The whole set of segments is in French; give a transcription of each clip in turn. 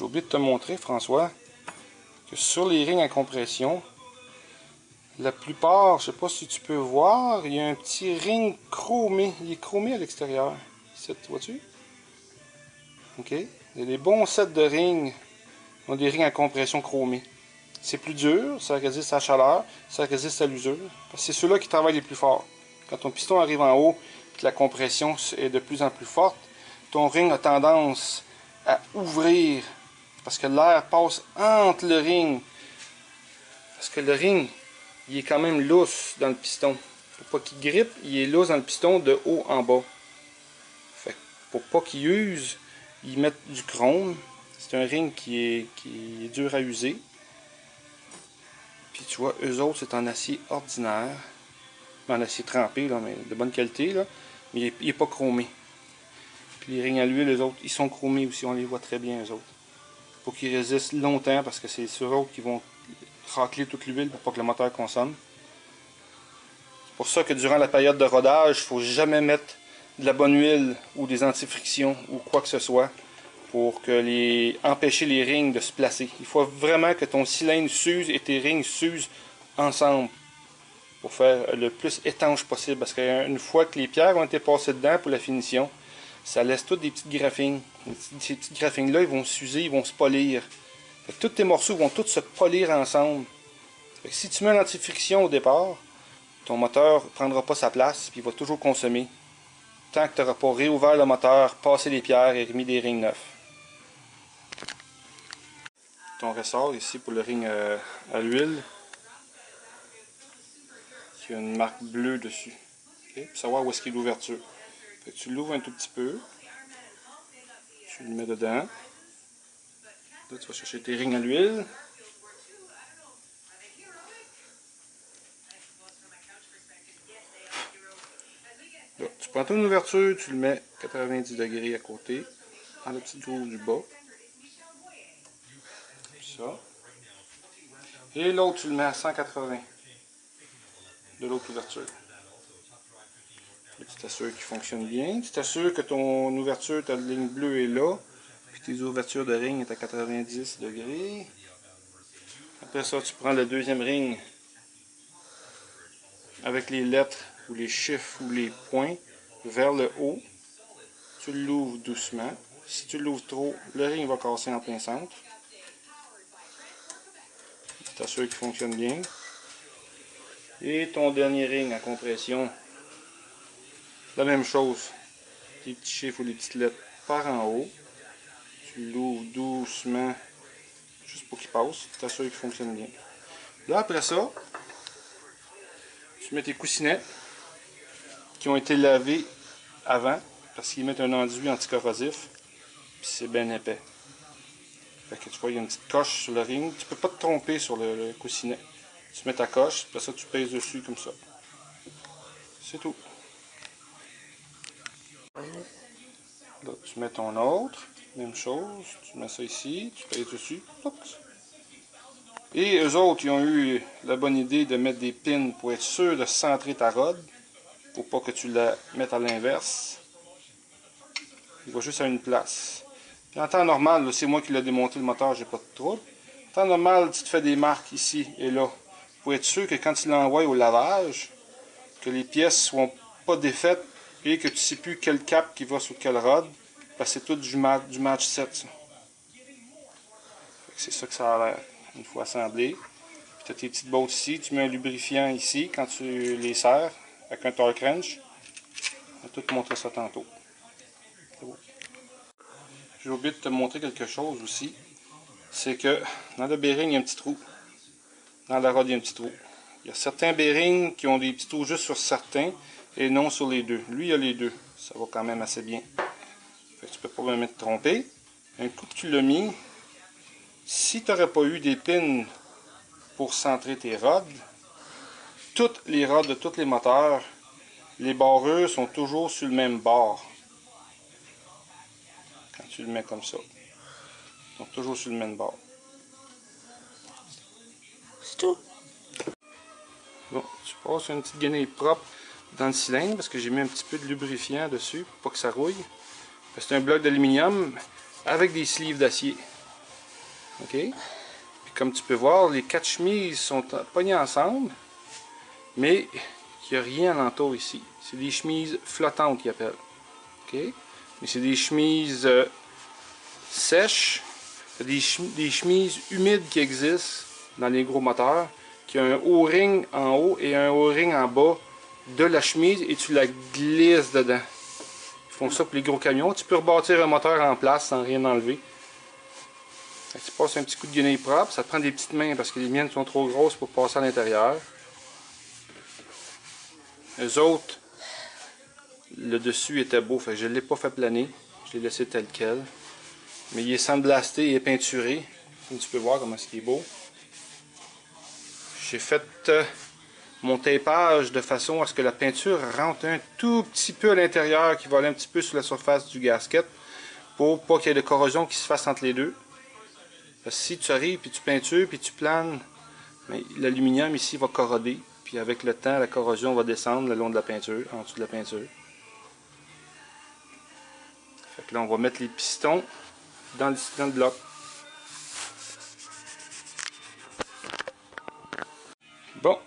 J'ai oublié de te montrer, François, que sur les rings à compression, la plupart, je sais pas si tu peux voir, il y a un petit ring chromé. Il est chromé à l'extérieur. Ici, vois-tu? Ok. Il y a des bons sets de rings qui ont des rings à compression chromés. C'est plus dur, ça résiste à la chaleur, ça résiste à l'usure. C'est ceux-là qui travaillent les plus forts. Quand ton piston arrive en haut et que la compression est de plus en plus forte, ton ring a tendance à ouvrir parce que l'air passe entre le ring. Parce que le ring, il est quand même lousse dans le piston. Pour pas qu'il grippe, il est lousse dans le piston de haut en bas. Fait que pour pas qu'il use, ils mettent du chrome. C'est un ring qui est dur à user. Puis tu vois, eux autres, c'est en acier ordinaire. En acier trempé, là, mais de bonne qualité. Là. Mais il n'est pas chromé. Puis les rings à l'huile, eux autres, ils sont chromés aussi. On les voit très bien, eux autres. Pour qu'ils résistent longtemps, parce que c'est sur eux qui vont racler toute l'huile pour pas que le moteur consomme. C'est pour ça que durant la période de rodage, il ne faut jamais mettre de la bonne huile ou des anti-frictions ou quoi que ce soit pour empêcher les rings de se placer. Il faut vraiment que ton cylindre s'use et tes rings s'usent ensemble pour faire le plus étanche possible. Parce qu'une fois que les pierres ont été passées dedans pour la finition, ça laisse toutes des petites graphines. Ces petites graphines-là, ils vont s'user, ils vont se polir. Fait que tous tes morceaux vont tous se polir ensemble. Fait que si tu mets un anti-friction au départ, ton moteur ne prendra pas sa place et il va toujours consommer. Tant que tu n'auras pas réouvert le moteur, passé les pierres et remis des rings neufs. Ton ressort ici pour le ring à l'huile, il y a une marque bleue dessus. Okay? Pour savoir où est-ce qu'il y a l'ouverture. Tu l'ouvres un tout petit peu. Tu le mets dedans. Là, tu vas chercher tes rings à l'huile. Là, tu prends ton ouverture, tu le mets 90 degrés à côté, dans le petit trou du bas. Ça. Et l'autre, tu le mets à 180 de l'autre ouverture. Là, tu t'assures qu'il fonctionne bien. Tu t'assures que ton ouverture, ta ligne bleue est là. Puis tes ouvertures de ring sont à 90 degrés. Après ça, tu prends le deuxième ring avec les lettres ou les chiffres ou les points vers le haut. Tu l'ouvres doucement. Si tu l'ouvres trop, le ring va casser en plein centre. Tu t'assures qu'il fonctionne bien. Et ton dernier ring à compression, la même chose. Les petits chiffres ou les petites lettres par en haut. Tu l'ouvres doucement, juste pour qu'il passe. Tu t'assures qu'il fonctionne bien. Là, après ça, tu mets tes coussinets qui ont été lavés avant, parce qu'ils mettent un enduit anticorrosif, puis c'est bien épais. Fait que tu vois, il y a une petite coche sur le ring. Tu peux pas te tromper sur le coussinet. Tu mets ta coche, après ça, tu pèses dessus comme ça. C'est tout. Là, tu mets ton autre. Même chose. Tu mets ça ici. Tu pèses dessus. Et eux autres, ils ont eu la bonne idée de mettre des pins pour être sûr de centrer ta rod. Pour pas que tu la mettes à l'inverse. Il va juste à une place. Puis en temps normal, c'est moi qui l'ai démonté le moteur, j'ai pas de trouble. En temps normal, tu te fais des marques ici et là. Pour être sûr que quand tu l'envoies au lavage, que les pièces ne soient pas défaites et que tu ne sais plus quel cap qui va sur quelle rod. Parce que c'est tout du match 7. C'est ça que ça a l'air une fois assemblé. Puis tu as tes petites bottes ici. Tu mets un lubrifiant ici quand tu les serres avec un torque wrench. Je vais tout te montrer ça tantôt. Bon. J'ai oublié de te montrer quelque chose aussi. C'est que dans le bearing, il y a un petit trou. Dans la rod, il y a un petit trou. Il y a certains bearings qui ont des petits trous juste sur certains et non sur les deux. Lui, il y a les deux. Ça va quand même assez bien. Fait que tu peux pas vraiment te tromper. Un coup que tu l'as mis, si tu n'aurais pas eu des pins pour centrer tes rods, toutes les rods de tous les moteurs, les barreux sont toujours sur le même bord. Quand tu le mets comme ça. Ils sont toujours sur le même bord. C'est tout. Bon, tu passes une petite guenille propre dans le cylindre parce que j'ai mis un petit peu de lubrifiant dessus pour pas que ça rouille. C'est un bloc d'aluminium avec des sleeves d'acier. OK? Puis comme tu peux voir, les 4 chemises sont pognées ensemble, mais il n'y a rien alentour ici. C'est des chemises flottantes qu'ils appellent. OK? Mais c'est des chemises sèches. Des chemises humides qui existent dans les gros moteurs, qui a un O-ring en haut et un O-ring en bas de la chemise et tu la glisses dedans. Ils font ça pour les gros camions. Tu peux rebâtir un moteur en place sans rien enlever. Tu passes un petit coup de guenille propre, ça te prend des petites mains parce que les miennes sont trop grosses pour passer à l'intérieur. Les autres, le dessus était beau, fait que je ne l'ai pas fait planer, je l'ai laissé tel quel. Mais il est sandblasté, il est peinturé, comme tu peux voir comment il est beau. J'ai fait mon tapage de façon à ce que la peinture rentre un tout petit peu à l'intérieur, qui va aller un petit peu sur la surface du gasket, pour pas qu'il y ait de corrosion qui se fasse entre les deux. Parce que si tu arrives, puis tu peintures, puis tu planes, l'aluminium ici va corroder. Puis avec le temps, la corrosion va descendre le long de la peinture, en dessous de la peinture. Fait que là, on va mettre les pistons dans le bloc. Bon,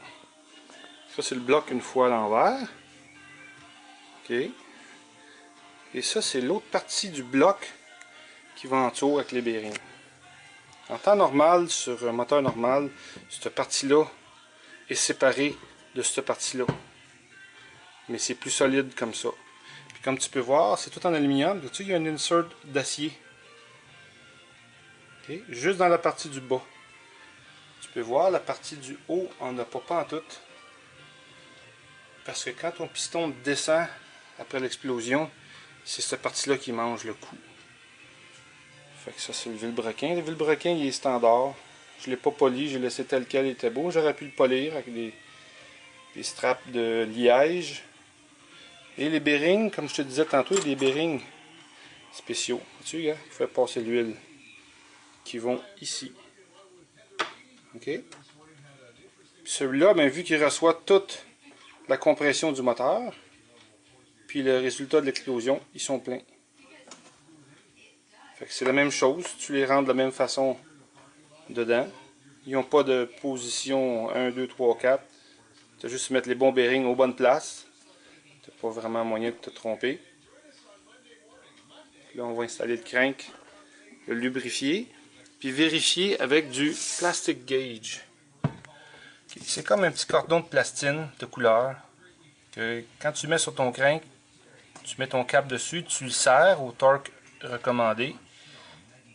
ça c'est le bloc une fois à l'envers. OK. Et ça, c'est l'autre partie du bloc qui va en tour avec les bearings. En temps normal, sur un moteur normal, cette partie-là est séparée de cette partie-là. Mais c'est plus solide comme ça. Puis comme tu peux voir, c'est tout en aluminium. Tu sais, il y a un insert d'acier. Okay? Juste dans la partie du bas. Tu peux voir, la partie du haut, on n'a pas en tout. Parce que quand ton piston descend après l'explosion, c'est cette partie-là qui mange le coup. Fait que ça, c'est le vilebrequin. Le vilebrequin, il est standard. Je ne l'ai pas poli, j'ai laissé tel quel, il était beau. J'aurais pu le polir avec des straps de liège. Et les bearings, comme je te disais tantôt, il y a des bearings spéciaux. Tu sais, il faut passer l'huile. Qui vont ici. OK? Celui-là, vu qu'il reçoit toute la compression du moteur, puis le résultat de l'explosion, ils sont pleins. Fait que c'est la même chose, tu les rentres de la même façon dedans. Ils n'ont pas de position 1, 2, 3, 4. Tu as juste à mettre les bons bearings aux bonnes places. Tu n'as pas vraiment moyen de te tromper. Là, on va installer le crank, le lubrifier, puis vérifier avec du plastic gauge. C'est comme un petit cordon de plastine de couleur que quand tu mets sur ton crank, tu mets ton câble dessus, tu le serres au torque recommandé.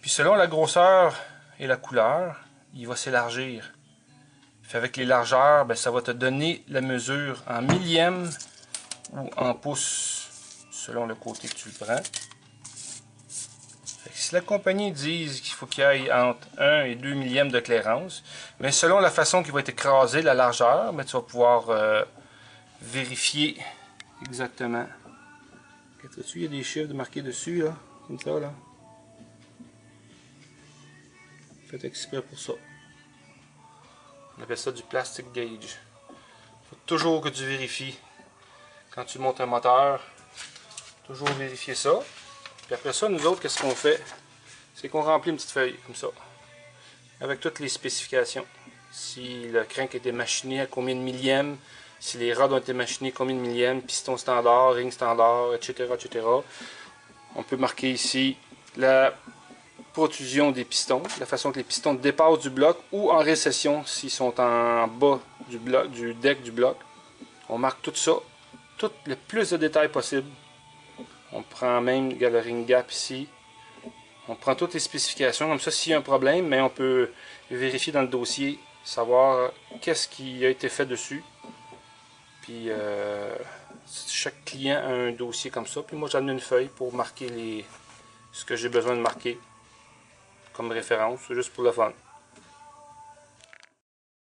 Puis selon la grosseur et la couleur, il va s'élargir. Avec les largeurs, ça va te donner la mesure en millième ou en pouces selon le côté que tu le prends. Si la compagnie dit qu'il faut qu'il y ait entre 1 et 2 millièmes de clairance, mais selon la façon qu'il va être écrasé, la largeur, tu vas pouvoir vérifier exactement. Il y a des chiffres marqués dessus, là, comme ça. Là. Fait exprès pour ça. On appelle ça du plastic gauge. Il faut toujours que tu vérifies quand tu montes un moteur. Toujours vérifier ça. Puis après ça, nous autres, qu'est-ce qu'on fait? C'est qu'on remplit une petite feuille, comme ça. Avec toutes les spécifications. Si le crank a été machiné à combien de millièmes, si les rods ont été machinés combien de millièmes, piston standard, ring standard, etc., etc. On peut marquer ici la protrusion des pistons, la façon que les pistons dépassent du bloc ou en récession s'ils sont en bas du bloc, du deck du bloc. On marque tout ça, tout le plus de détails possible. On prend même le ring gap ici. On prend toutes les spécifications, comme ça s'il y a un problème, mais on peut vérifier dans le dossier, savoir qu'est-ce qui a été fait dessus. Puis chaque client a un dossier comme ça. Puis moi j'en ai une feuille pour marquer ce que j'ai besoin de marquer comme référence, juste pour le fun.